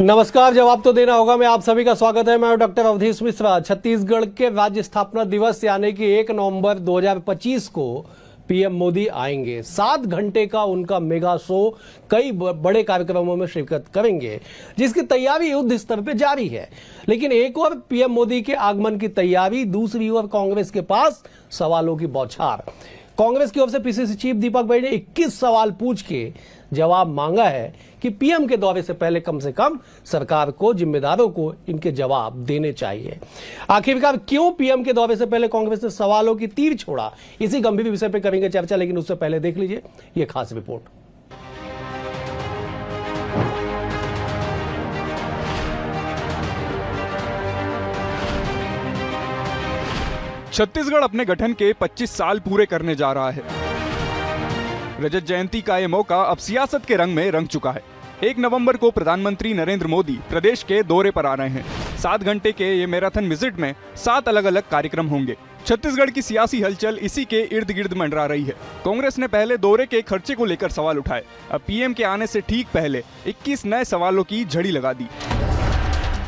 नमस्कार। जवाब तो देना होगा। मैं आप सभी का स्वागत है। मैं डॉक्टर अवधेश मिश्रा। छत्तीसगढ़ के राज्य स्थापना दिवस यानी कि 1 नवंबर 2025 को पीएम मोदी आएंगे। 7 घंटे का उनका मेगा शो, कई बड़े कार्यक्रमों में शिरकत करेंगे, जिसकी तैयारी युद्ध स्तर पे जारी है। लेकिन एक और पीएम मोदी के आगमन की तैयारी, दूसरी ओर कांग्रेस के पास सवालों की बौछार। कांग्रेस की ओर से पीसीसी चीफ दीपक भाई ने 21 सवाल पूछ के जवाब मांगा है कि पीएम के दौरे से पहले कम से कम सरकार को, जिम्मेदारों को इनके जवाब देने चाहिए। आखिरकार क्यों पीएम के दौरे से पहले कांग्रेस ने सवालों की तीर छोड़ा, इसी गंभीर विषय पर करेंगे चर्चा। लेकिन उससे पहले देख लीजिए ये खास रिपोर्ट। छत्तीसगढ़ अपने गठन के 25 साल पूरे करने जा रहा है। रजत जयंती का ये मौका अब सियासत के रंग में रंग चुका है। 1 नवंबर को प्रधानमंत्री नरेंद्र मोदी प्रदेश के दौरे पर आ रहे हैं। 7 घंटे के ये मैराथन विजिट में 7 अलग अलग कार्यक्रम होंगे। छत्तीसगढ़ की सियासी हलचल इसी के इर्द गिर्द मंडरा रही है। कांग्रेस ने पहले दौरे के खर्चे को लेकर सवाल उठाए। अब पीएम के आने से ठीक पहले 21 नए सवालों की झड़ी लगा दी।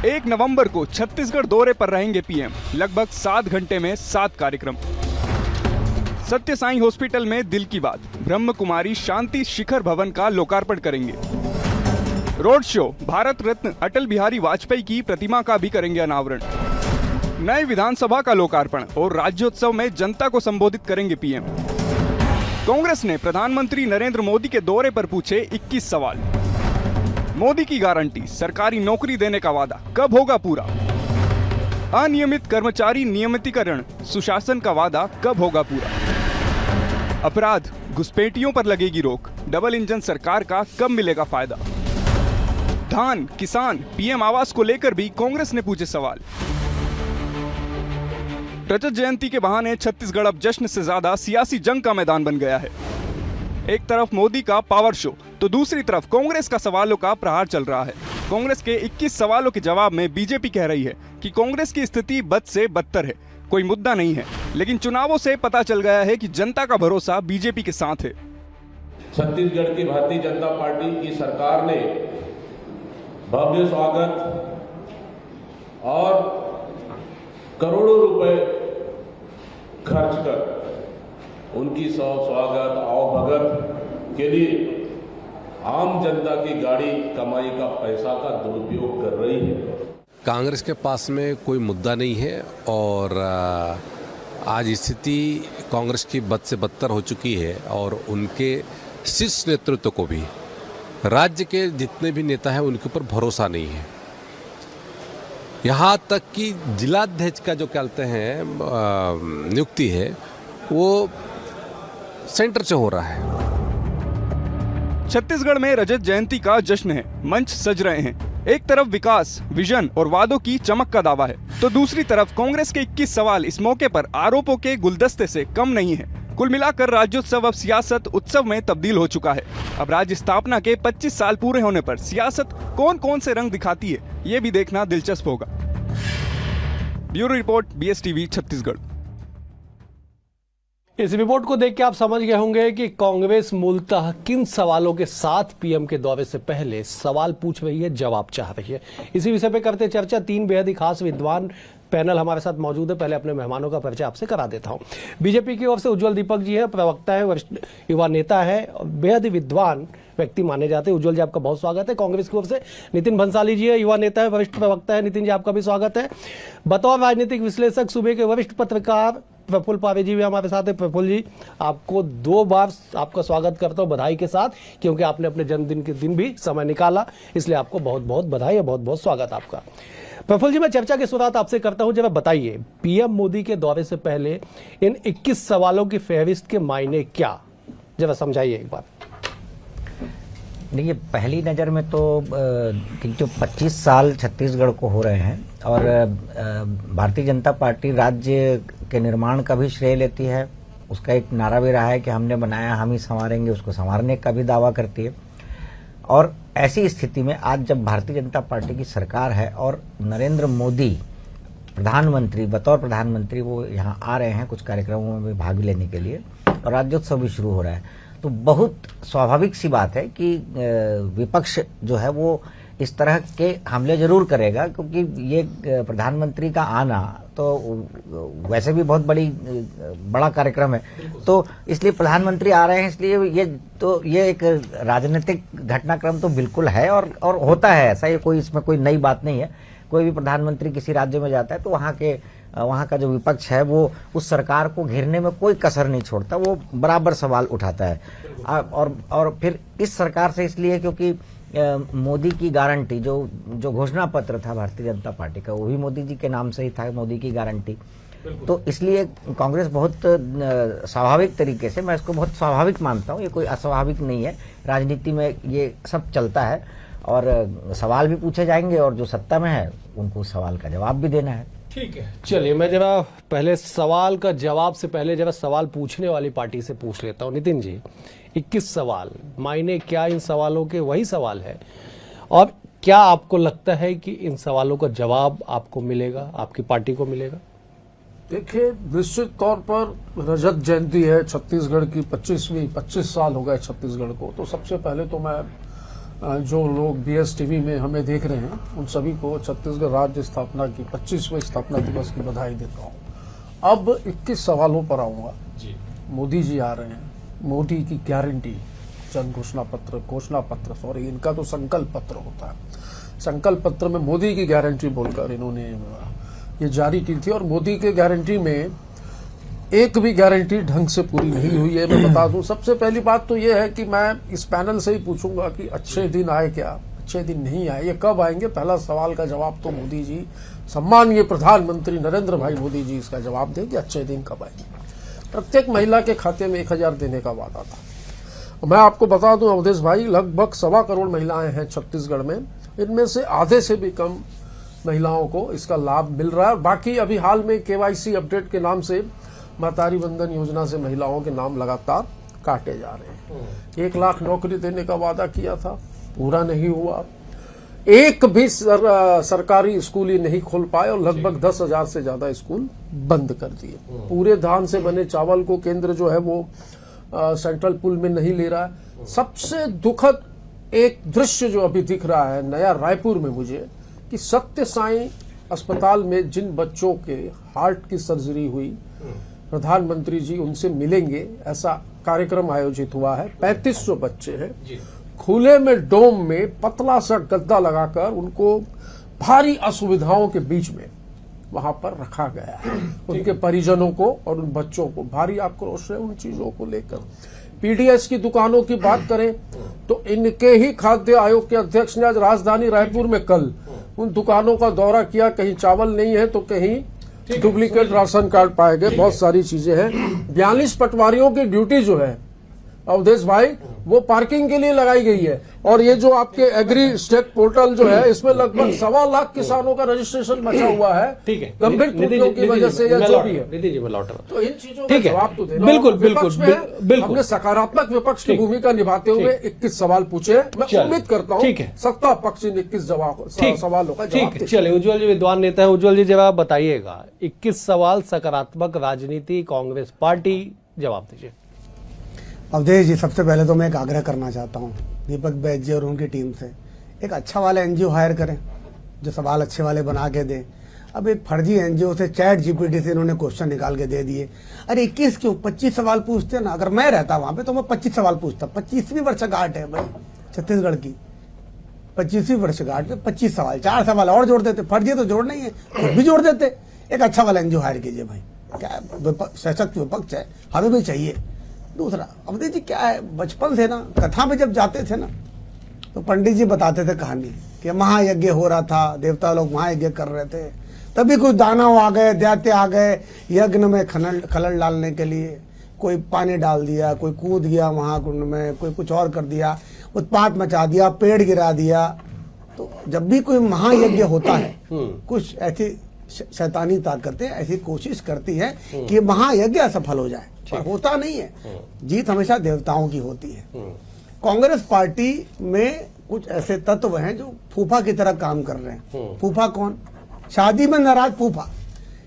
1 नवंबर को छत्तीसगढ़ दौरे पर रहेंगे पीएम। लगभग 7 घंटे में 7 कार्यक्रम। सत्य साई हॉस्पिटल में दिल की बात, ब्रह्म कुमारी शांति शिखर भवन का लोकार्पण करेंगे। रोड शो, भारत रत्न अटल बिहारी वाजपेयी की प्रतिमा का भी करेंगे अनावरण। नए विधानसभा का लोकार्पण और राज्योत्सव में जनता को संबोधित करेंगे पीएम। कांग्रेस ने प्रधानमंत्री नरेंद्र मोदी के दौरे पर पूछे 21 सवाल। मोदी की गारंटी, सरकारी नौकरी देने का वादा कब होगा पूरा? अनियमित कर्मचारी नियमितीकरण, सुशासन का वादा कब होगा पूरा? अपराध, घुसपैठियों पर लगेगी रोक, डबल इंजन सरकार का कब मिलेगा फायदा? धान, किसान, पीएम आवास को लेकर भी कांग्रेस ने पूछे सवाल। रजत जयंती के बहाने छत्तीसगढ़ अब जश्न से ज्यादा सियासी जंग का मैदान बन गया है। एक तरफ मोदी का पावर शो तो दूसरी तरफ कांग्रेस का सवालों का प्रहार चल रहा है। कांग्रेस के 21 सवालों के जवाब में बीजेपी कह रही है कि कांग्रेस की स्थिति बद से बदतर है, कोई मुद्दा नहीं है। लेकिन चुनावों से पता चल गया है कि जनता का भरोसा बीजेपी के साथ है। छत्तीसगढ़ की भारतीय जनता पार्टी की सरकार ने भव्य स्वागत और करोड़ों रुपए खर्च कर उनकी स्वागत आवभगत के लिए आम जनता की गाड़ी कमाई का पैसा का दुरुपयोग कर रही है। कांग्रेस के पास में कोई मुद्दा नहीं है और आज स्थिति कांग्रेस की बद से बदतर हो चुकी है और उनके शीर्ष नेतृत्व को भी, राज्य के जितने भी नेता हैं उनके ऊपर भरोसा नहीं है। यहाँ तक कि जिलाध्यक्ष का जो कहते हैं नियुक्ति है वो सेंटर से हो रहा है। छत्तीसगढ़ में रजत जयंती का जश्न है, मंच सज रहे हैं। एक तरफ विकास, विजन और वादों की चमक का दावा है, तो दूसरी तरफ कांग्रेस के 21 सवाल इस मौके पर आरोपों के गुलदस्ते से कम नहीं है। कुल मिलाकर राज्योत्सव अब सियासत उत्सव में तब्दील हो चुका है। अब राज्य स्थापना के 25 साल पूरे होने पर सियासत कौन कौन से रंग दिखाती है, ये भी देखना दिलचस्प होगा। Bureau report, BSTV Chhattisgarh. इस रिपोर्ट को देख के आप समझ गए होंगे कि कांग्रेस मूलतः किन सवालों के साथ पीएम के दौरे से पहले सवाल पूछ रही है, जवाब चाह रही है। इसी विषय पे करते चर्चा। 3 बेहद ही खास विद्वान पैनल हमारे साथ मौजूद है। पहले अपने मेहमानों का परिचय आपसे करा देता हूं। बीजेपी की ओर से उज्जवल दीपक जी है, प्रवक्ता है, वरिष्ठ युवा नेता है, बेहद ही विद्वान व्यक्ति माने जाते हैं। उज्जवल जी, आपका बहुत स्वागत है। कांग्रेस की ओर से नितिन भंसाली जी है, युवा नेता है, वरिष्ठ प्रवक्ता है। नितिन जी, आपका भी स्वागत है। बतौर राजनीतिक विश्लेषक सूबे के वरिष्ठ पत्रकार प्रफुल्ल पावे जी भी हमारे साथ है। प्रफुल्ल जी, आपको 2 बार आपका स्वागत करता हूं बधाई के साथ, क्योंकि आपने अपने जन्मदिन के दिन भी समय निकाला, इसलिए आपको बहुत बहुत बधाई है, बहुत बहुत स्वागत आपका। प्रफुल्ल जी, मैं चर्चा की शुरुआत आपसे करता हूं। जरा बताइए, पीएम मोदी के दौरे से पहले इन 21 सवालों की फहरिस्त के मायने क्या, जरा समझाइए एक बार। देखिए, पहली नज़र में तो जो 25 साल छत्तीसगढ़ को हो रहे हैं और भारतीय जनता पार्टी राज्य के निर्माण का भी श्रेय लेती है। उसका एक नारा भी रहा है कि हमने बनाया हम ही संवारेंगे, उसको संवारने का भी दावा करती है। और ऐसी स्थिति में आज जब भारतीय जनता पार्टी की सरकार है और नरेंद्र मोदी प्रधानमंत्री, बतौर प्रधानमंत्री वो यहाँ आ रहे हैं कुछ कार्यक्रमों में भी भाग लेने के लिए और राज्योत्सव भी शुरू हो रहा है, तो बहुत स्वाभाविक सी बात है कि विपक्ष जो है वो इस तरह के हमले जरूर करेगा, क्योंकि ये प्रधानमंत्री का आना तो वैसे भी बहुत बड़ा कार्यक्रम है। तो इसलिए प्रधानमंत्री आ रहे हैं, इसलिए ये एक राजनीतिक घटनाक्रम तो बिल्कुल है और होता है ऐसा। ये कोई इसमें कोई नई बात नहीं है। कोई भी प्रधानमंत्री किसी राज्य में जाता है तो वहाँ का जो विपक्ष है वो उस सरकार को घेरने में कोई कसर नहीं छोड़ता, वो बराबर सवाल उठाता है। और फिर इस सरकार से इसलिए क्योंकि मोदी की गारंटी जो घोषणा पत्र था भारतीय जनता पार्टी का, वो भी मोदी जी के नाम से ही था, मोदी की गारंटी। तो इसलिए कांग्रेस बहुत स्वाभाविक तरीके से, मैं इसको बहुत स्वाभाविक मानता हूँ, ये कोई अस्वाभाविक नहीं है। राजनीति में ये सब चलता है और सवाल भी पूछे जाएंगे और जो सत्ता में है उनको सवाल का जवाब भी देना है। ठीक है, चलिए मैं जरा पहले सवाल का जवाब से पहले जरा सवाल पूछने वाली पार्टी से पूछ लेता हूँ। नितिन जी, 21 सवाल, मायने क्या इन सवालों के? वही सवाल है। और क्या आपको लगता है कि इन सवालों का जवाब आपको मिलेगा, आपकी पार्टी को मिलेगा? देखिए, निश्चित तौर पर रजत जयंती है छत्तीसगढ़ की, 25 साल हो गए छत्तीसगढ़ को। तो सबसे पहले तो मैं जो लोग BS TV में हमें देख रहे हैं उन सभी को छत्तीसगढ़ राज्य स्थापना की 25वें स्थापना दिवस की बधाई देता हूँ। अब 21 सवालों पर आऊंगा। मोदी जी आ रहे हैं, मोदी की गारंटी, जन घोषणा पत्र सॉरी, इनका तो संकल्प पत्र होता है। संकल्प पत्र में मोदी की गारंटी बोलकर इन्होंने ये जारी की थी और मोदी के गारंटी में एक भी गारंटी ढंग से पूरी नहीं हुई है। मैं बता दूं, सबसे पहली बात तो ये है कि मैं इस पैनल से ही पूछूंगा कि अच्छे दिन आए क्या? अच्छे दिन नहीं आए, ये कब आएंगे? पहला सवाल का जवाब तो मोदी जी, सम्माननीय प्रधानमंत्री नरेंद्र भाई मोदी जी इसका जवाब दें कि अच्छे दिन कब आएंगे। प्रत्येक महिला के खाते में 1000 देने का वादा था। मैं आपको बता दूं अवधेश भाई, लगभग 1.25 करोड़ महिलाएं हैं छत्तीसगढ़ में, इनमें से आधे से भी कम महिलाओं को इसका लाभ मिल रहा है। बाकी अभी हाल में KYC अपडेट के नाम से महतारी वंदन योजना से महिलाओं के नाम लगातार काटे जा रहे हैं। 1 लाख नौकरी देने का वादा किया था, पूरा नहीं हुआ। एक भी सरकारी स्कूल ही नहीं खोल पाए और लगभग 10,000 से ज्यादा स्कूल बंद कर दिए। पूरे धान से बने चावल को केंद्र जो है वो सेंट्रल पूल में नहीं ले रहा है। सबसे दुखद एक दृश्य जो अभी दिख रहा है नया रायपुर में मुझे, कि सत्य साईं अस्पताल में जिन बच्चों के हार्ट की सर्जरी हुई, प्रधानमंत्री जी उनसे मिलेंगे, ऐसा कार्यक्रम आयोजित हुआ है। 3500 बच्चे हैं, खुले में डोम में पतला सा गद्दा लगाकर उनको भारी असुविधाओं के बीच में वहां पर रखा गया है। उनके परिजनों को और उन बच्चों को भारी आक्रोश है उन चीजों को लेकर। PDS की दुकानों की बात करें तो इनके ही खाद्य आयोग के अध्यक्ष ने आज राजधानी रायपुर में कल उन दुकानों का दौरा किया। कहीं चावल नहीं है तो कहीं डुप्लीकेट राशन कार्ड पाए गए, बहुत सारी चीजें हैं। 42 पटवारियों की ड्यूटी जो है अवधेश भाई वो पार्किंग के लिए लगाई गई है। और ये जो आपके एग्री स्टेट पोर्टल जो है इसमें लगभग 1.25 लाख किसानों का रजिस्ट्रेशन बचा हुआ है। ठीक है, गंभीर त्रुटियों की वजह से या जो भी है। नितिन जी, मैं लौट रहा हूं। तो इन चीजों का जवाब तो देना बिल्कुल विपक्ष में है। बिल्कुल हमने सकारात्मक विपक्ष की भूमिका निभाते हुए 21 सवाल पूछे। मैं उम्मीद करता हूँ सत्ता पक्ष इन 21 सवालों का जवाब दे। चलिए, उज्जवल जी विद्वान नेता है, उज्जवल जी जवाब बताइएगा। 21 सवाल, सकारात्मक राजनीति, कांग्रेस पार्टी, जवाब दीजिए। अवधेश जी, सबसे पहले तो मैं एक आग्रह करना चाहता हूँ दीपक बैज जी और उनकी टीम से, एक अच्छा वाला NGO हायर करें जो सवाल अच्छे वाले बना के दे। अब एक फर्जी NGO से ChatGPT से इन्होंने क्वेश्चन निकाल के दे दिए। अरे 21 क्यों, 25 सवाल पूछते ना। अगर मैं रहता वहां पे तो मैं 25 सवाल पूछता। 25वीं वर्षगांठ है भाई छत्तीसगढ़ की, 25वीं वर्षगांठ पे 25 सवाल, 4 सवाल और जोड़ देते। फर्जी तो जोड़ना ही है, खुद भी जोड़ देते। एक अच्छा वाला NGO हायर कीजिए भाई, क्या सशक्त विपक्ष है, हमें भी चाहिए। दूसरा, अवधेश जी क्या है, बचपन से ना कथा में जब जाते थे ना तो पंडित जी बताते थे कहानी कि महायज्ञ हो रहा था, देवता लोग महायज्ञ कर रहे थे, तभी कुछ दानव आ गए, दैत्य आ गए यज्ञ में खलल डालने के लिए। कोई पानी डाल दिया, कोई कूद गया महाकुंड में, कोई कुछ और कर दिया, उत्पात मचा दिया, पेड़ गिरा दिया। तो जब भी कोई महायज्ञ होता है कुछ ऐसी शैतानी ताकतें ऐसी कोशिश करती है कि महायज्ञ असफल हो जाए, पर होता नहीं है। जीत हमेशा देवताओं की होती है। कांग्रेस पार्टी में कुछ ऐसे तत्व हैं जो फूफा की तरह काम कर रहे हैं। फूफा कौन? शादी में नाराज फूफा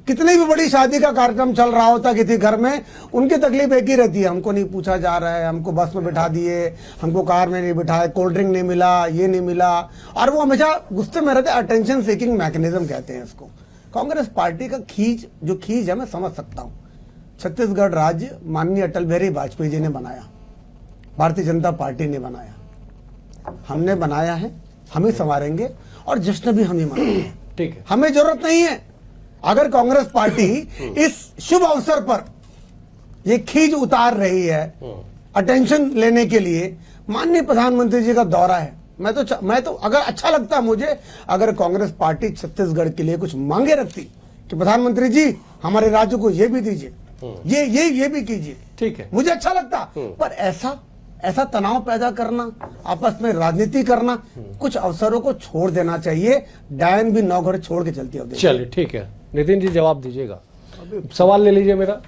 कितनी भी बड़ी शादी का कार्यक्रम चल रहा होता किसी घर में, उनकी तकलीफ एक ही रहती है, हमको नहीं पूछा जा रहा है, हमको बस में बिठा दिए, हमको कार में नहीं बिठाए, कोल्ड ड्रिंक नहीं मिला, ये नहीं मिला, और वो हमेशा गुस्से में रहते। अटेंशन सीकिंग मैकेनिज्म कहते हैं इसको। कांग्रेस पार्टी का जो खींच है मैं समझ सकता हूं। छत्तीसगढ़ राज्य माननीय अटल बिहारी वाजपेयी जी ने बनाया, भारतीय जनता पार्टी ने बनाया, हमने बनाया है, हम ही संवारेंगे और जश्न भी हम ही मनाएंगे। ठीक है, हमें जरूरत नहीं है अगर कांग्रेस पार्टी इस शुभ अवसर पर ये खींच उतार रही है अटेंशन लेने के लिए। माननीय प्रधानमंत्री जी का दौरा है, मैं तो अगर अच्छा लगता मुझे अगर कांग्रेस पार्टी छत्तीसगढ़ के लिए कुछ मांगे रखती कि प्रधानमंत्री जी हमारे राज्य को ये भी दीजिए, ये भी कीजिए, ठीक है, मुझे अच्छा लगता। पर ऐसा तनाव पैदा करना, आपस में राजनीति करना, कुछ अवसरों को छोड़ देना चाहिए। डायन भी नौकर छोड़ के चलती है। चलिए ठीक है, नितिन जी जवाब दीजिएगा। सवाल ले लीजिए मेरा।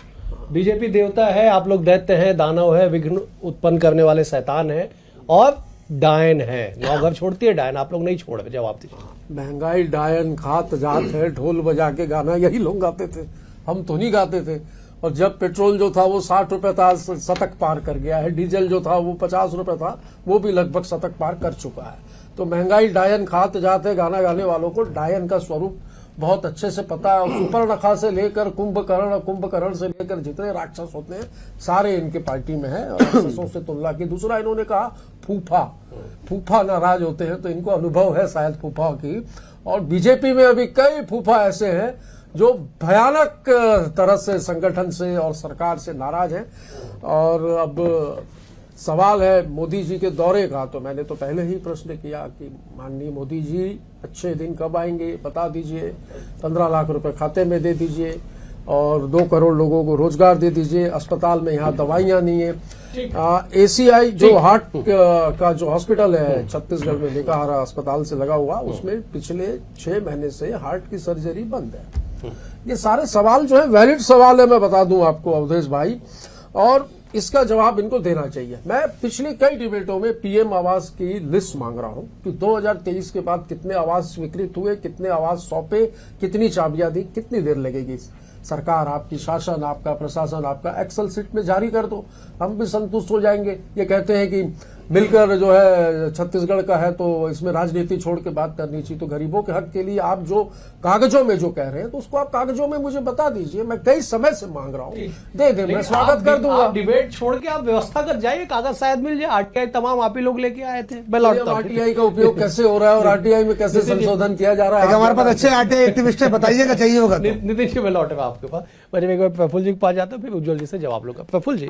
बीजेपी देवता है, आप लोग दैत्य हैं, दानव है, विघ्न उत्पन्न करने वाले शैतान है और डायन है। नौकर छोड़ती है, डायन आप लोग नहीं छोड़। जवाब दीजिए। महंगाई डायन खात जात है, ढोल बजा के गाना यही लोग गाते थे, हम तो नहीं गाते थे। और जब पेट्रोल जो था वो 60 रुपए था, शतक पार कर गया है। डीजल जो था वो 50 रुपए था, वो भी लगभग शतक पार कर चुका है। तो महंगाई डायन खात जात है। गाना गाने वालों को डायन का स्वरूप बहुत अच्छे से पता है। और सुपर्णखा से लेकर कुंभकर्ण से लेकर जितने राक्षस होते हैं सारे इनके पार्टी में है। और राक्षसों से तुलना की। दूसरा इन्होंने कहा फूफा नाराज होते हैं, तो इनको अनुभव है शायद फूफा की। और बीजेपी में अभी कई फूफा ऐसे हैं जो भयानक तरह से संगठन से और सरकार से नाराज हैं। और अब सवाल है मोदी जी के दौरे का। तो मैंने तो पहले ही प्रश्न किया कि माननीय मोदी जी अच्छे दिन कब आएंगे बता दीजिए। 15 लाख रुपए खाते में दे दीजिए और 2 करोड़ लोगों को रोजगार दे दीजिए। अस्पताल में यहाँ दवाइयां नहीं है। ACI जो हार्ट का जो हॉस्पिटल है छत्तीसगढ़ में, लेकाहारा अस्पताल से लगा हुआ, उसमें पिछले 6 महीने से हार्ट की सर्जरी बंद है। ये सारे सवाल जो है वैलिड सवाल है, मैं बता दूं आपको अवधेश भाई, और इसका जवाब इनको देना चाहिए। मैं पिछली कई डिबेटों में पीएम आवास की लिस्ट मांग रहा हूं कि 2023 के बाद कितने आवास स्वीकृत हुए, कितने आवास सौंपे, कितनी चाबियां दी, कितनी देर लगेगी। सरकार आपकी, शासन आपका, प्रशासन आपका एक्सेल सीट में जारी कर दो, हम भी संतुष्ट हो जाएंगे। ये कहते हैं कि मिलकर जो है छत्तीसगढ़ का है तो इसमें राजनीति छोड़ के बात करनी चाहिए। तो गरीबों के हक के लिए आप जो कागजों में जो कह रहे हैं तो उसको आप कागजों में मुझे बता दीजिए। मैं कई समय से मांग रहा हूँ, दे दे, मैं स्वागत कर दूंगा। डिबेट छोड़ के आप व्यवस्था कर जाइए, कागज शायद मिल जाए। RTI तमाम आप ही लोग लेके आए थे। RTI का उपयोग कैसे हो रहा है और RTI में कैसे संशोधन किया जा रहा है? हमारे पास अच्छे RTI एक्टिविस्ट है, बताइएगा चाहिए होगा। नितिन जी मैं लौटे आपके पास, मैं प्रफुल्ल जी के पास जाता हूँ, फिर उज्जवल जी से जवाब लूंगा। प्रफुल्ल जी,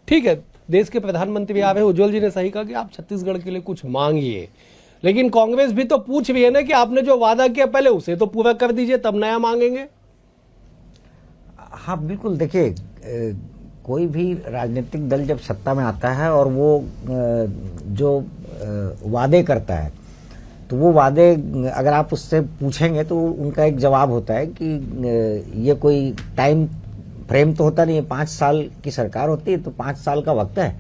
ठीक है, देश के प्रधानमंत्री आप हैं, उज्जवल जी ने सही कहा कि आप छत्तीसगढ़ के लिए कुछ मांगिए, लेकिन कांग्रेस भी तो पूछ रही है ना कि आपने जो वादा किया पहले उसे तो पूरा कर दीजिए, तब नया मांगेंगे। हाँ बिल्कुल, देखिए कोई भी राजनीतिक दल जब सत्ता में आता है और वो जो वादे करता है तो वो वादे अगर आप उससे पूछेंगे तो उनका एक जवाब होता है कि ये कोई टाइम फ्रेम तो होता नहीं है। 5 साल की सरकार होती है तो 5 साल का वक्त है।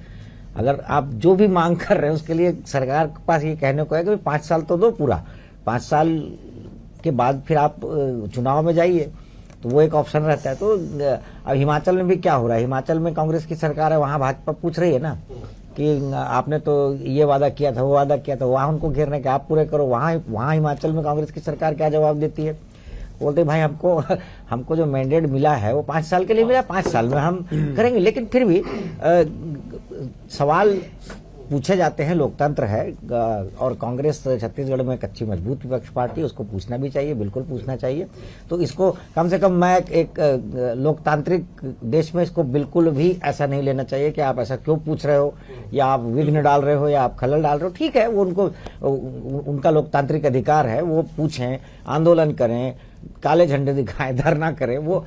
अगर आप जो भी मांग कर रहे हैं उसके लिए सरकार के पास ये कहने को है कि 5 साल तो दो पूरा, 5 साल के बाद फिर आप चुनाव में जाइए, तो वो एक ऑप्शन रहता है। तो अब हिमाचल में भी क्या हो रहा है, हिमाचल में कांग्रेस की सरकार है, वहां भाजपा पूछ रही है ना कि आपने तो ये वादा किया था, वो वादा किया था, वहां उनको घेरने के आप पूरे करो। वहां हिमाचल में कांग्रेस की सरकार क्या जवाब देती है, बोलते भाई हमको जो मैंडेट मिला है वो 5 साल के लिए मिला, 5 साल में हम करेंगे। लेकिन फिर भी सवाल पूछे जाते हैं, लोकतंत्र है। और कांग्रेस छत्तीसगढ़ में एक अच्छी मजबूत विपक्ष पार्टी, उसको पूछना भी चाहिए, बिल्कुल पूछना चाहिए। तो इसको कम से कम मैं एक लोकतांत्रिक देश में इसको बिल्कुल भी ऐसा नहीं लेना चाहिए कि आप ऐसा क्यों पूछ रहे हो, या आप विघ्न डाल रहे हो, या आप खलल डाल रहे हो। ठीक है, वो उनका लोकतांत्रिक अधिकार है, वो पूछें, आंदोलन करें, काले झंडे दिखाएं, धरना करें, वो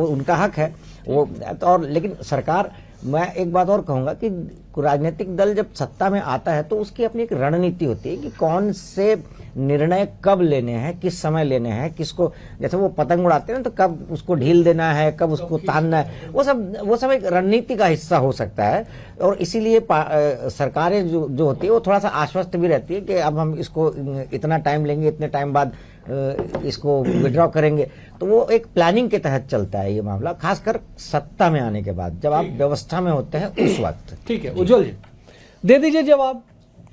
उनका हक है। वो और लेकिन सरकार, मैं एक बात और कहूंगा कि राजनीतिक दल जब सत्ता में आता है तो उसकी अपनी एक रणनीति होती है कि कौन से निर्णय कब लेने हैं, किस समय लेने हैं, किसको, जैसे वो पतंग उड़ाते हैं ना, तो कब उसको ढील देना है, कब उसको तानना है, वो सब एक रणनीति का हिस्सा हो सकता है। और इसीलिए सरकारें जो होती है वो थोड़ा सा आश्वस्त भी रहती है कि अब हम इसको इतना टाइम लेंगे, इतने टाइम बाद इसको विड्रॉ करेंगे। तो वो एक प्लानिंग के तहत चलता है ये मामला, खासकर सत्ता में आने के बाद, जब आप व्यवस्था में होते हैं उस वक्त। ठीक है, उज्जवल जी दे दीजिए जवाब।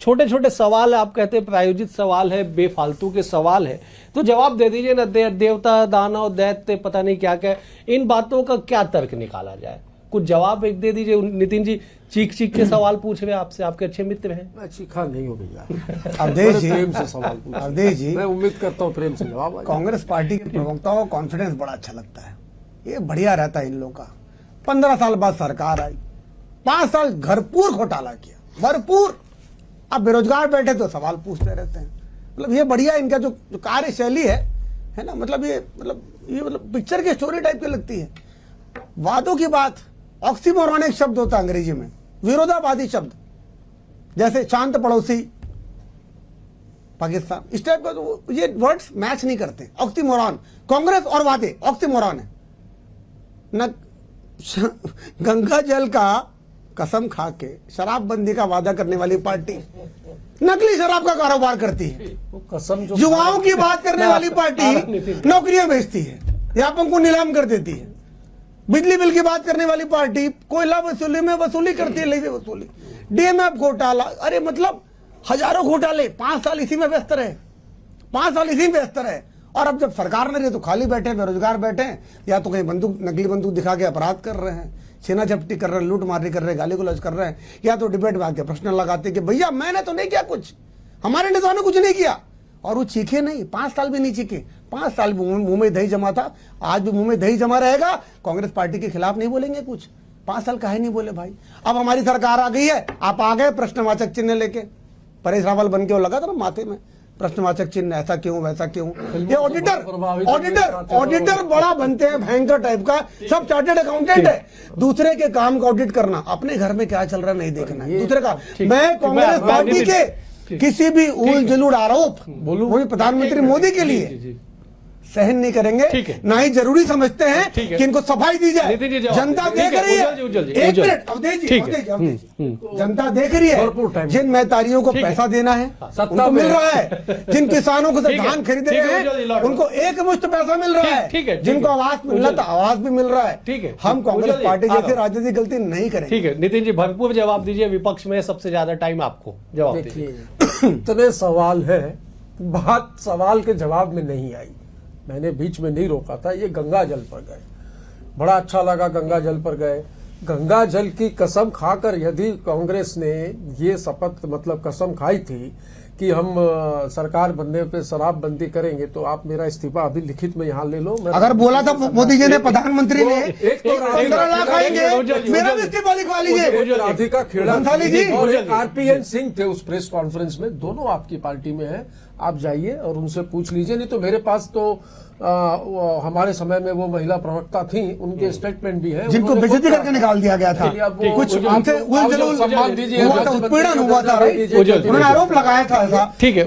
छोटे छोटे सवाल आप कहते हैं प्रायोजित सवाल है, बेफालतू के सवाल है, तो जवाब दे दीजिए ना। देवता, दानव, दैत्य, पता नहीं क्या क्या, इन बातों का क्या तर्क निकाला जाए, कुछ जवाब एक दे दीजिए। नितिन जी चीख के सवाल पूछ रहे हैं आपसे, आपके अच्छे मित्र हैं। मैं चीखा नहीं हूँ भैया, अवधेश जी, प्रेम से सवाल पूछा। अवधेश जी, मैं उम्मीद करता हूँ प्रेम से जवाब आए। कांग्रेस पार्टी के प्रवक्ताओं को कॉन्फिडेंस बड़ा अच्छा लगता है, ये बढ़िया रहता है इन लोगों का। 15 साल बाद सरकार आई, 5 साल भरपूर घोटाला किया, भरपूर। अब बेरोजगार बैठे तो सवाल पूछते रहते हैं। मतलब ये बढ़िया इनका जो कार्यशैली है ना, मतलब ये पिक्चर की स्टोरी टाइप की लगती है। वादों की बात, ऑक्सीमोरॉनिक शब्द होता है अंग्रेजी में, विरोधाभासी शब्द, जैसे शांत पड़ोसी पाकिस्तान, इस टाइप का तो ये वर्ड्स मैच नहीं करते। ऑक्सीमोरॉन, कांग्रेस और वादे ऑक्सीमोरॉन है न। गंगा जल का कसम खा के शराबबंदी का वादा करने वाली पार्टी नकली शराब का कारोबार करती है। कसम जो युवाओं की बात करने वाली पार्टी नौकरियां बेचती है, व्यापकों को नीलाम कर देती है। बिजली बिल की बात करने वाली पार्टी कोयला वसूली में वसूली करती है, लेवी वसूली, डीएमएफ घोटाला, अरे मतलब हजारों घोटाले। 5 साल इसी में व्यस्त रहे, 5 साल इसी में व्यस्त रहे। और अब जब सरकार नहीं रही तो खाली बैठे, बेरोजगार बैठे, या तो कहीं बंदूक, नकली बंदूक दिखा के अपराध कर रहे हैं, छीना झपटी कर रहे हैं, लूट मारी कर रहे हैं, गाली गुलौज कर रहे हैं, या तो डिबेट में आके प्रश्न लगाते कि भैया मैंने तो नहीं किया कुछ, हमारे नेताओं ने कुछ नहीं किया। और वो चीखे नहीं, 5 साल भी नहीं चीखे। 5 साल मुंह में दही जमा था, आज भी मुंह में दही जमा रहेगा। कांग्रेस पार्टी के खिलाफ नहीं बोलेंगे कुछ, 5 साल काहे नहीं बोले भाई। अब हमारी सरकार आ गई है, आप आ गए प्रश्नवाचक चिन्ह लेके, परेश रावल बन के वो लगा था ना माथे में प्रश्नवाचक चिन्ह, ऐसा क्यों वैसा क्यों। ये ऑडिटर बड़ा बनते हैं, भयंकर टाइप का, सब चार्टर्ड अकाउंटेंट है। दूसरे के काम का ऑडिट करना, अपने घर में क्या चल रहा है नहीं देखना है दूसरे का। मैं कांग्रेस पार्टी के किसी भी उल जुलूल आरोप बोलूं, वो भी प्रधानमंत्री मोदी के लिए सहन नहीं करेंगे, ना ही जरूरी समझते हैं कि इनको सफाई दी जाए। जनता देख रही है, एक मिनट अवधेश जी, जनता देख रही है, जिन महतारियों को पैसा देना है उनको मिल रहा है, जिन किसानों को धान खरीदे हैं उनको एक मुश्त पैसा मिल रहा है, जिनको आवास मिलना था आवास भी मिल रहा है। हम कांग्रेस पार्टी जैसे राजनीतिक गलती नहीं करेंगे। ठीक है नितिन जी, भरपूर जवाब दीजिए, विपक्ष में सबसे ज्यादा टाइम आपको जवाब दीजिए। इतने सवाल है, बात सवाल के जवाब में नहीं आई, मैंने बीच में नहीं रोका था। ये गंगा जल पर गए, बड़ा अच्छा लगा गंगा जल पर गए। गंगा जल की कसम खाकर यदि कांग्रेस ने ये शपथ मतलब कसम खाई थी कि हम सरकार बनने पे शराबबंदी करेंगे, तो आप मेरा इस्तीफा अभी लिखित में यहाँ ले लो। अगर बोला था मोदी जी ने, प्रधानमंत्री ने 15 लाख आएंगे, मेरा भी इस्तीफा लिखवा लीजिए। राधिका खेड़ा जी और आरपीएन सिंह थे उस प्रेस कॉन्फ्रेंस में, दोनों आपकी पार्टी में है। आप जाइए और उनसे पूछ लीजिए, नहीं तो मेरे पास तो हमारे समय में वो महिला प्रवक्ता थी, उनके स्टेटमेंट भी है, जिनको बेइज्जती करके निकाल दिया गया था, कुछ उनसे सम्मान दीजिए, उत्पीड़न हुआ था, उन्होंने आरोप लगाया था ऐसा। ठीक है,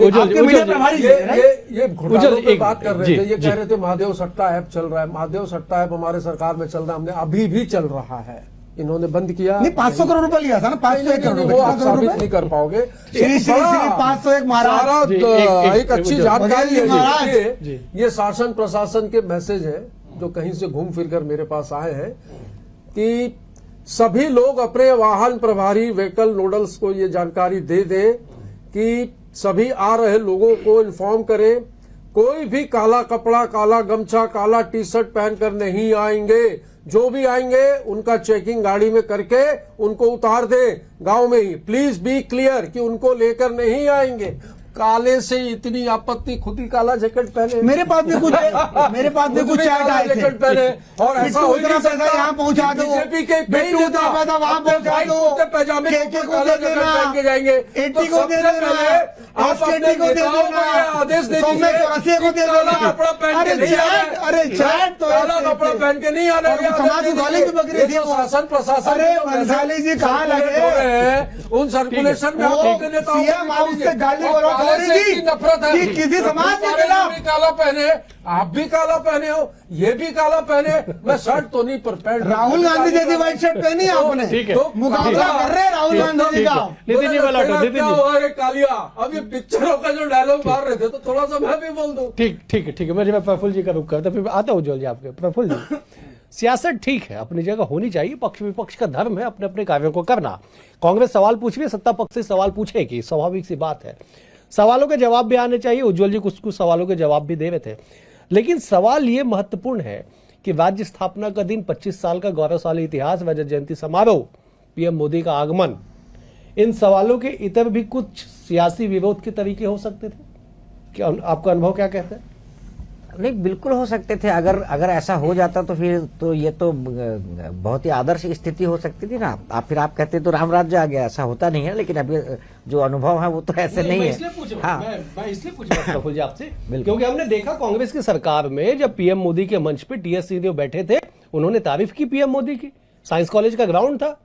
ये घोटालों पे बात कर रहे थे, ये कह रहे थे महादेव सट्टा ऐप चल रहा है। महादेव सट्टा ऐप हमारे सरकार में चल रहा है, हमने अभी भी चल रहा है, इन्होंने बंद किया नहीं। 500 करोड़ रुपए लिया था ना, 501 करोड़ रुपए, आप साबित नहीं कर पाओगे। 501 महाराज एक अच्छी जानकारी है। ये शासन प्रशासन के मैसेज है जो कहीं से घूम फिर कर मेरे पास आए हैं कि सभी लोग अपने वाहन प्रभारी व्हीकल नोडल्स को ये जानकारी दे दे कि सभी आ रहे लोगों को इन्फॉर्म करें, कोई भी काला कपड़ा, काला गमछा, काला टी शर्ट पहनकर नहीं आएंगे। जो भी आएंगे उनका चेकिंग गाड़ी में करके उनको उतार दें गांव में ही। प्लीज बी क्लियर कि उनको लेकर नहीं आएंगे। काले से इतनी आपत्ति, खुद ही काला जैकेट पहने, मेरे पास भी कुछ चैट आए थे जैकेट पहने, और ऐसा हो नहीं सकता यहाँ पहुंचा दो, बीजेपी के बेटू उतना पैसा वहाँ पहुंचा दो, पैजामे केके को दे देना, पहन के जाएंगे, एटी को दे देना, एसकेटी को दे देना, आदेश दे सौम्य चौरसिया को दे देना। कपड़ा पहन के नहीं आना, अरे चैट तो काला कपड़ा पहन के नहीं आना, समाज वाले की बकरी थी, शासन प्रशासन। अरे बंसाली जी कहाँ लगे उन सर्कुलेशन में आप सीएम हाउस से गाली गलौज काले से जी, इतनी नफरत है कि किसी समाज के तुम्हारे खिलाफ- भी काला पहने, आप भी काला पहने हो, ये भी काला पहने, मैं शर्ट तो नहीं पर पैंट। राहुल गांधी जैसी व्हाइट शर्ट पहनी है आपने। ठीक है। तो मुकाबला कर रहे हैं राहुल गांधी जी का। नितिन जी वाला तेरा नितिन क्या जी हुआ रे कालिया, अब ये पिक्चरों का जो डायलॉग मार रहे थे तो थोड़ा सा मैं भी बोल दूं। ठीक है मैं प्रफुल्ल जी का रुख करता फिर आता हूँ उज्ज्वल जी आपके। प्रफुल्ल जी, सियासत ठीक है, अपनी जगह होनी चाहिए, पक्ष विपक्ष का धर्म है अपने अपने कार्यों को करना। कांग्रेस सवाल पूछ रही है, सत्ता पक्ष से सवाल पूछेगी, स्वाभाविक सी बात है। सवालों के जवाब भी आने चाहिए, उज्ज्वल जी कुछ सवालों के जवाब भी दे रहे थे। लेकिन सवाल ये महत्वपूर्ण है कि राज्य स्थापना का दिन, 25 साल का गौरवशाली इतिहास, रजत जयंती समारोह, पीएम मोदी का आगमन, इन सवालों के इतर भी कुछ सियासी विरोध के तरीके हो सकते थे क्या? आपका अनुभव क्या कहते हैं? नहीं, बिल्कुल हो सकते थे। अगर ऐसा हो जाता तो फिर तो ये तो बहुत ही आदर्श स्थिति हो सकती थी ना। आप कहते तो राम राज्य आ गया, ऐसा होता नहीं है। लेकिन अभी जो अनुभव है वो तो ऐसे नहीं है। मैं इसलिए पूछ रहा प्रफुल्ल जी आपसे, क्योंकि हमने देखा कांग्रेस की सरकार में जब पीएम मोदी के मंच पे टीएस सिंहदेव बैठे थे, उन्होंने तारीफ की पीएम मोदी की। साइंस कॉलेज का ग्राउंड था,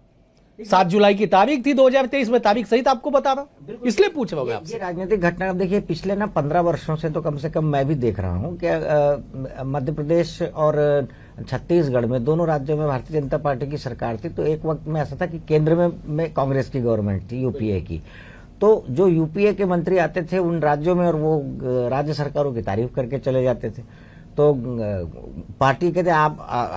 7 जुलाई की तारीख थी 2023 में, तारीख सहित आपको बता रहा हूं, इसलिए पूछ रहा हूं मैं ये आपसे। राजनीतिक घटना देखिए पिछले 15 वर्षों से तो कम से कम मैं भी देख रहा हूं कि मध्य प्रदेश और छत्तीसगढ़ में, दोनों राज्यों में भारतीय जनता पार्टी की सरकार थी। तो एक वक्त में ऐसा था कि केंद्र में कांग्रेस की गवर्नमेंट थी, यूपीए की। तो जो यूपीए के मंत्री आते थे उन राज्यों में और वो राज्य सरकारों की तारीफ करके चले जाते थे। तो पार्टी कहते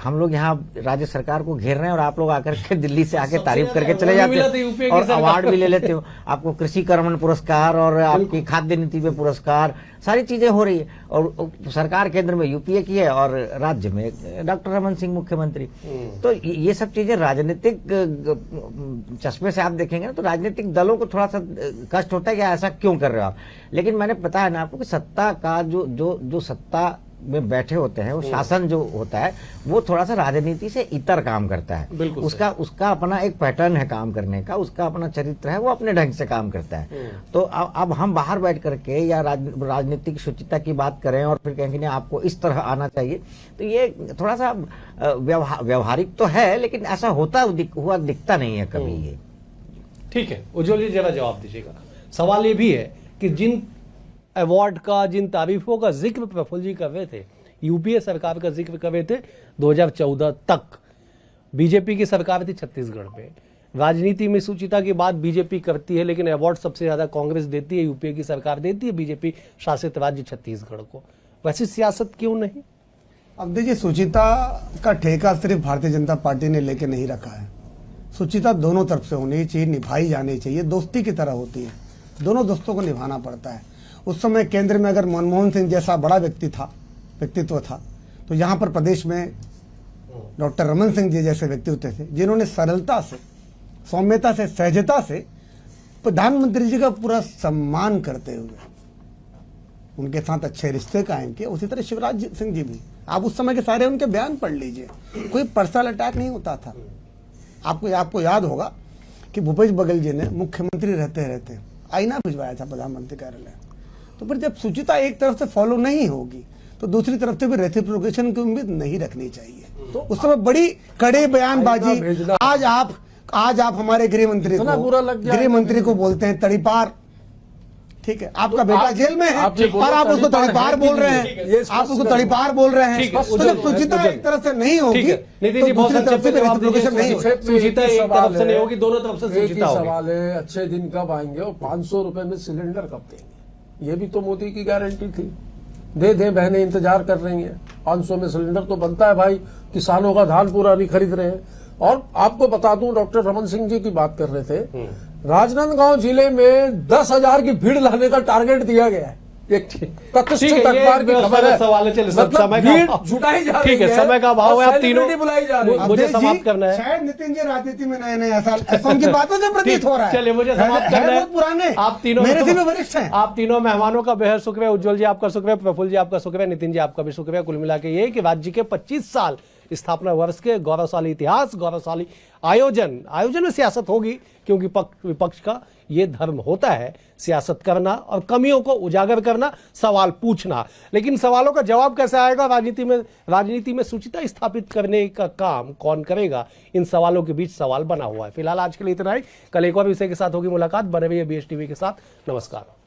हम लोग यहाँ राज्य सरकार को घेर रहे हैं और आप लोग आकर के दिल्ली से आके तारीफ करके चले जाते हैं और अवार्ड भी ले लेते हो। आपको कृषि कर्मण पुरस्कार और आपकी खाद्य नीति पे पुरस्कार, सारी चीजें हो रही है। और सरकार केंद्र में यूपीए की है और राज्य में डॉक्टर रमन सिंह मुख्यमंत्री। तो ये सब चीजें राजनीतिक चश्मे से आप देखेंगे ना तो राजनीतिक दलों को थोड़ा सा कष्ट होता है कि ऐसा क्यों कर रहे हो आप। लेकिन मैंने बताया ना आपको कि सत्ता का जो सत्ता में बैठे होते हैं, वो शासन जो होता है वो थोड़ा सा राजनीति से इतर काम करता है। उसका अपना एक पैटर्न है काम करने का, उसका अपना चरित्र है, वो अपने ढंग से काम करता है। तो अब हम बाहर बैठ करके या राजनीतिक शुचिता की बात करें और फिर कहेंगे नहीं आपको इस तरह आना चाहिए, तो ये थोड़ा सा व्यवहारिक तो है लेकिन ऐसा हुआ दिखता नहीं है कभी ये। ठीक है, उज्ज्वल जी जरा जवाब दीजिएगा। सवाल ये भी है कि जिन अवार्ड का, जिन तारीफों का जिक्र प्रफुल्ल जी कर रहे थे, यूपीए सरकार का जिक्र कर रहे थे 2014 तक, बीजेपी की सरकार थी छत्तीसगढ़ में। राजनीति में सूचिता की बात बीजेपी करती है, लेकिन अवार्ड सबसे ज्यादा कांग्रेस देती है, यूपीए की सरकार देती है बीजेपी शासित राज्य छत्तीसगढ़ को। वैसी सियासत क्यों नहीं? अब देखिए, सुचिता का ठेका सिर्फ भारतीय जनता पार्टी ने लेके नहीं रखा है। सुचिता दोनों तरफ से होनी चाहिए, निभाई जानी चाहिए, दोस्ती की तरह होती है, दोनों दोस्तों को निभाना पड़ता है। उस समय केंद्र में अगर मनमोहन सिंह जैसा बड़ा व्यक्तित्व था तो यहाँ पर प्रदेश में डॉक्टर रमन सिंह जी जैसे व्यक्तित्व थे जिन्होंने सरलता से, सौम्यता से, सहजता से प्रधानमंत्री जी का पूरा सम्मान करते हुए उनके साथ अच्छे रिश्ते कायम किए। उसी तरह शिवराज सिंह जी भी, आप उस समय के सारे उनके बयान पढ़ लीजिए, कोई पर्सनल अटैक नहीं होता था। आपको याद होगा कि भूपेश बघेल जी ने मुख्यमंत्री रहते आईना भिजवाया था प्रधानमंत्री कार्यालय। तो फिर जब सुचिता एक तरफ से फॉलो नहीं होगी तो दूसरी तरफ से भी रेसिप्रोकेशन की उम्मीद नहीं रखनी चाहिए। तो उस समय बड़ी कड़े बयानबाजी, आज आप हमारे गृह मंत्री को बोलते हैं तड़ीपार। ठीक है, आपका बेटा जेल में है और आप उसको तड़ीपार बोल रहे हैं, आप उसको तड़ीपार बोल रहे हैं। तो जब सुचिता एक तरफ से नहीं होगी, नितिन जी बहुत संक्षेप में जवाब दीजिए। सुचिता एक तरफ से नहीं होगी, दोनों तरफ से सुचिता होगी। सवाल है अच्छे दिन कब आएंगे और 500 रुपए में सिलेंडर कब देंगे? ये भी तो मोदी की गारंटी थी। दे बहनें इंतजार कर रही हैं, 500 में सिलेंडर तो बनता है भाई, किसानों का धान पूरा नहीं खरीद रहे हैं। और आपको बता दूं, डॉक्टर रमन सिंह जी की बात कर रहे थे, राजनांदगांव जिले में 10,000 की भीड़ लाने का टारगेट दिया गया है। एक प्रतिष्ठित अखबार की खबर है। सवाल चले, मतलब भीड़ जुटाई जा रही है। ठीक है, समय का अभाव है, आप तीनों बुलाई जा रही है। मुझे समाप्त करना है। शायद नितिन जी राजनीति में नए ऐसा उनकी बातों से प्रतीत हो रहा है। चलिए मुझे समाप्त करना है। पुराने आप तीनों मेरे से भी वरिष्ठ हैं। आप तीनों मेहमानों का बेहद शुक्रिया। उज्ज्वल जी आपका शुक्रिया, प्रफुल्ल जी आपका शुक्रिया, नितिन जी आपका भी शुक्रिया। कुल मिला के ये कि राज्य के 25 साल स्थापना वर्ष के गौरवशाली इतिहास, गौरवशाली आयोजन में सियासत होगी, क्योंकि विपक्ष का ये धर्म होता है सियासत करना और कमियों को उजागर करना, सवाल पूछना। लेकिन सवालों का जवाब कैसे आएगा, राजनीति में सुचिता स्थापित करने का काम कौन करेगा, इन सवालों के बीच सवाल बना हुआ है। फिलहाल आज के लिए इतना ही। कल एक और विषय के साथ होगी मुलाकात। बने रहिए BS TV के साथ। नमस्कार।